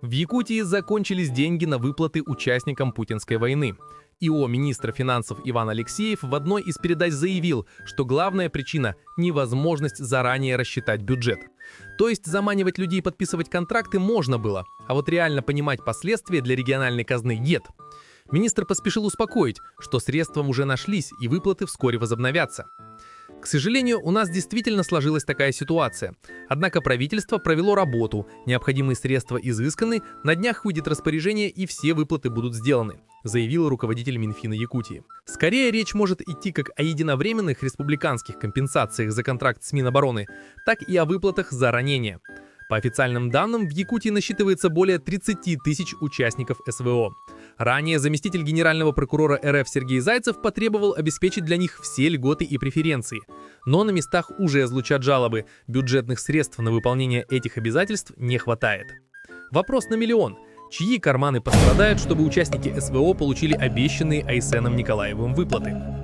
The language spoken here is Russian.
В Якутии закончились деньги на выплаты участникам путинской войны. ИО министра финансов Иван Алексеев в одной из передач заявил, что главная причина – невозможность заранее рассчитать бюджет. То есть заманивать людей подписывать контракты можно было, а вот реально понимать последствия для региональной казны нет. Министр поспешил успокоить, что средства уже нашлись и выплаты вскоре возобновятся. К сожалению, у нас действительно сложилась такая ситуация. Однако правительство провело работу, необходимые средства изысканы, на днях выйдет распоряжение и все выплаты будут сделаны, заявил руководитель Минфина Якутии. Скорее речь может идти как о единовременных республиканских компенсациях за контракт с Минобороны, так и о выплатах за ранения. По официальным данным, в Якутии насчитывается более 30 тысяч участников СВО. Ранее заместитель генерального прокурора РФ Сергей Зайцев потребовал обеспечить для них все льготы и преференции. Но на местах уже звучат жалобы, бюджетных средств на выполнение этих обязательств не хватает. Вопрос на миллион. Чьи карманы пострадают, чтобы участники СВО получили обещанные Айсеном Николаевым выплаты?